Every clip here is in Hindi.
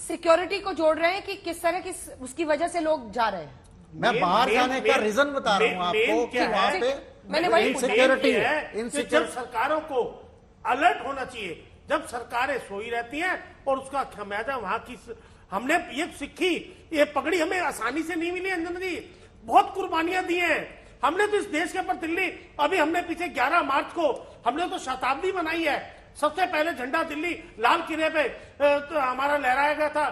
सिक्योरिटी को जोड़ रहे हैं कि किस तरह की उसकी वजह से लोग जा रहे हैं? मैं बाहर जाने का रीजन बता रहा हूँ आपको कि वहाँ पे मैंने वही इनसिक्योरिटी जब सरकारों को अलर्ट होना चाहिए, जब सरकारें सोई रहती हैं और उसका खमियाजा वहां की हमने ये सीखी। ये पगड़ी हमें आसानी से नहीं मिली अंजन जी, बहुत कुर्बानियां दी हैं हमने तो इस देश के ऊपर। दिल्ली अभी हमने पीछे 11 मार्च को हमने तो शताब्दी मनाई है। सबसे पहले झंडा दिल्ली लाल किले पे तो हमारा लहराया गया था,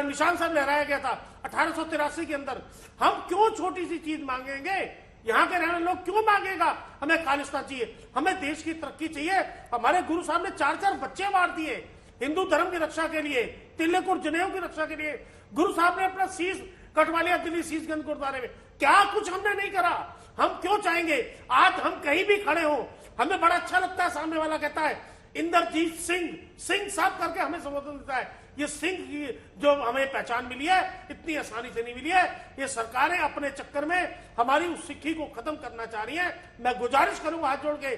निशान साहब लहराया गया था 1883 के अंदर। हम क्यों छोटी सी चीज मांगेंगे? यहाँ के रहने वाले लोग क्यों मांगेगा? हमें खालिस्तान चाहिए, हमें देश की तरक्की चाहिए। हमारे गुरु साहब ने 4-4 बच्चे मार दिए हिंदू धर्म की रक्षा के लिए, तिलक और जनेऊ की रक्षा के लिए। गुरु साहब ने अपना शीश कटवा लिया दिल्ली शीशगंज गुरुद्वारे में। क्या कुछ हमने नहीं करा? हम क्यों चाहेंगे? आज हम कहीं भी खड़े हो, हमें बड़ा अच्छा लगता है सामने वाला कहता है इंद्रजीत सिंह साहब करके हमें संबोधन देता है। ये सिंह की जो हमें पहचान मिली है इतनी आसानी से नहीं मिली है। ये सरकारें अपने चक्कर में हमारी उस सिक्खी को खत्म करना चाह रही हैं। मैं गुजारिश करूंगा हाथ जोड़ के,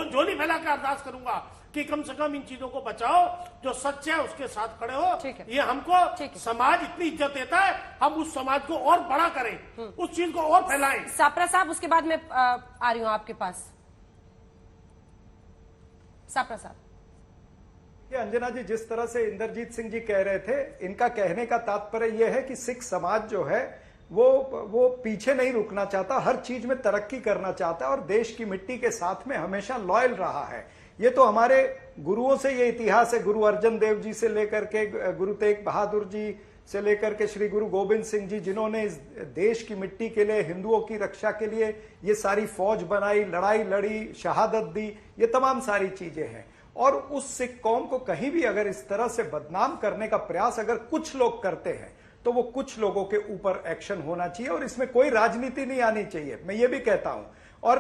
झोली फैला के अरदास करूंगा कि कम से कम इन चीजों को बचाओ। जो सच है उसके साथ खड़े हो। ये हमको समाज इतनी इज्जत देता है, हम उस समाज को और बड़ा करें, उस चीज को और फैलाएं। सापरा साहब, उसके बाद मैं आ रही हूं आपके पास। सापरा साहब, अंजना जी, जिस तरह से इंद्रजीत सिंह जी कह रहे थे, इनका कहने का तात्पर्य यह है कि सिख समाज जो है वो पीछे नहीं रुकना चाहता, हर चीज में तरक्की करना चाहता है और देश की मिट्टी के साथ में हमेशा लॉयल रहा है। ये तो हमारे गुरुओं से ये इतिहास है, गुरु अर्जन देव जी से लेकर के गुरु तेग बहादुर जी से लेकर के श्री गुरु गोविंद सिंह जी, जिन्होंने इस देश की मिट्टी के लिए, हिंदुओं की रक्षा के लिए ये सारी फौज बनाई, लड़ाई लड़ी, शहादत दी, ये तमाम सारी चीजें हैं। और उस सिख कौम को कहीं भी अगर इस तरह से बदनाम करने का प्रयास अगर कुछ लोग करते हैं तो वो कुछ लोगों के ऊपर एक्शन होना चाहिए और इसमें कोई राजनीति नहीं आनी चाहिए, मैं ये भी कहता हूं। और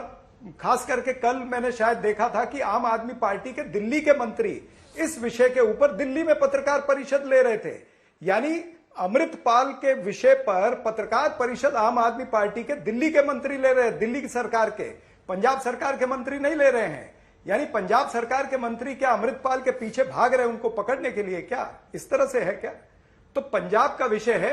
खास करके कल मैंने शायद देखा था कि आम आदमी पार्टी के दिल्ली के मंत्री इस विषय के ऊपर दिल्ली में पत्रकार परिषद ले रहे थे। यानी अमृतपाल के विषय पर पत्रकार परिषद आम आदमी पार्टी के दिल्ली के मंत्री ले रहे हैं, दिल्ली की सरकार के, पंजाब सरकार के मंत्री नहीं ले रहे हैं। यानी पंजाब सरकार के मंत्री क्या अमृतपाल के पीछे भाग रहे हैं उनको पकड़ने के लिए? क्या इस तरह से है क्या? तो पंजाब का विषय है,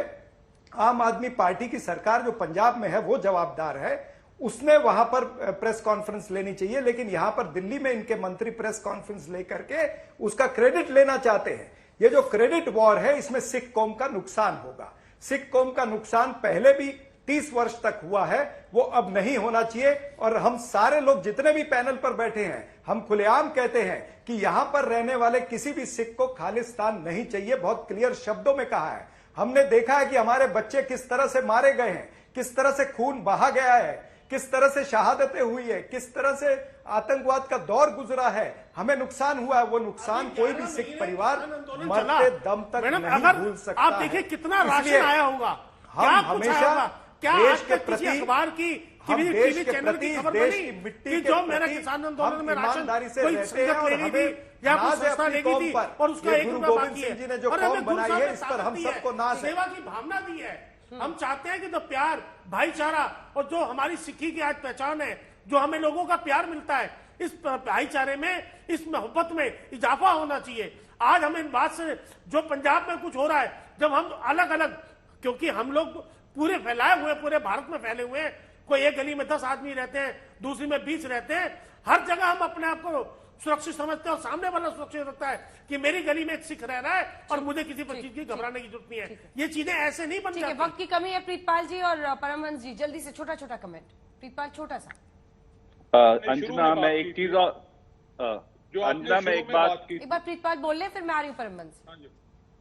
आम आदमी पार्टी की सरकार जो पंजाब में है वो जवाबदार है, उसने वहां पर प्रेस कॉन्फ्रेंस लेनी चाहिए। लेकिन यहां पर दिल्ली में इनके मंत्री प्रेस कॉन्फ्रेंस लेकर के उसका क्रेडिट लेना चाहते हैं। ये जो क्रेडिट वॉर है, इसमें सिख कौम का नुकसान होगा। सिख कौम का नुकसान पहले भी 30 वर्ष तक हुआ है, वो अब नहीं होना चाहिए। और हम सारे लोग जितने भी पैनल पर बैठे हैं, हम खुलेआम कहते हैं कि यहां पर रहने वाले किसी भी सिख को खालिस्तान नहीं चाहिए। बहुत क्लियर शब्दों में कहा है। हमने देखा है कि हमारे बच्चे किस तरह से मारे गए हैं, किस तरह से खून बहा गया है, किस तरह से शहादतें हुई है, किस तरह से आतंकवाद का दौर गुजरा है, हमें नुकसान हुआ है। वो नुकसान कोई भी सिख परिवार मरते दम तक नहीं भूल सकता। आप देखिए कितना राशन आया होगा, हम हमेशा क्या देश के प्रति, अखबार की देश के प्रति, देश की मिट्टी के जो मेरा किसान आंदोलन में राशन कोई संगत लेगी थी या कोई संस्था लेगी थी और उसका 1 रुपया बाकी है, जी ने जो कौम बनाई है इस पर हम सबको नाज है, सेवा की भावना दी है। हम चाहते हैं कि जो प्यार, भाईचारा और जो हमारी सिक्खी की आज पहचान है, जो हमें लोगों का प्यार मिलता है, इस भाईचारे में, इस मोहब्बत में इजाफा होना चाहिए। आज हमें इन बात से, जो पंजाब में कुछ हो रहा है, जब हम अलग अलग, क्योंकि हम लोग पूरे फैलाए हुए, पूरे भारत में फैले हुए हैं, कोई एक गली में 10 आदमी रहते हैं, दूसरी में 20 रहते हैं, हर जगह हम अपने आप को सुरक्षित समझते हैं और सामने वाला सुरक्षित रखता है कि मेरी गली में एक सिख रह रहा है और मुझे किसी पर चीज की घबराने की जरूरत नहीं है। ये चीजें ऐसे नहीं बन जाती। वक्त की कमी है प्रीतपाल जी और परमहंस जी, जल्दी से छोटा छोटा कमेंट। प्रीतपाल छोटा सा। अंजना, मैं एक चीज और अंजना, मैं एक बार प्रीतपाल बोल ले, फिर मैं आ रही हूँ परमहंस।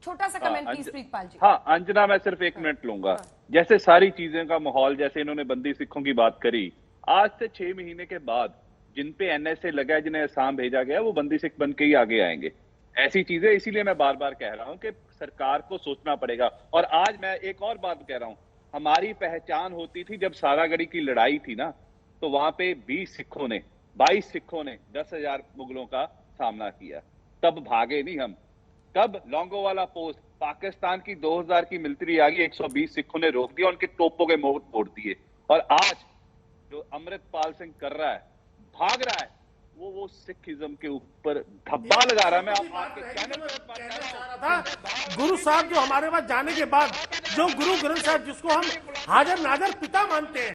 छोटा सा कमेंट प्लीज प्रीतपाल जी। हाँ अंजना, मैं सिर्फ 1 मिनट लूंगा। जैसे सारी चीजें का माहौल, जैसे इन्होंने बंदी सिखों की बात करी, आज से 6 महीने के बाद जिन पे एनएसए लगा है, जिन्हें असम भेजा गया, वो बंदी सिख बन के ही आगे आएंगे। ऐसी चीजें, इसीलिए मैं बार बार कह रहा हूं कि सरकार को सोचना पड़ेगा। और आज मैं एक और बात कह रहा हूं, हमारी पहचान होती थी जब सारागढ़ी की लड़ाई थी ना, तो वहां पे 22 सिखों ने 10,000 मुगलों का सामना किया, तब भागे नहीं हम। तब लोंगोवाला पोस्ट, पाकिस्तान की 2000 की मिलिट्री आ गई, 120 सिखों ने रोक दिया, उनके टोपों के मोड़ तोड़ दिए। और आज जो अमृतपाल सिंह कर रहा है, भाग रहा है, वो सिखिज्म के ऊपर धब्बा लगा रहा है। मैं आपके कहना चाह रहा था, गुरु साहब जो हमारे पास जाने के बाद जो गुरु ग्रंथ साहब जिसको हम हाजर नाजर पिता मानते हैं,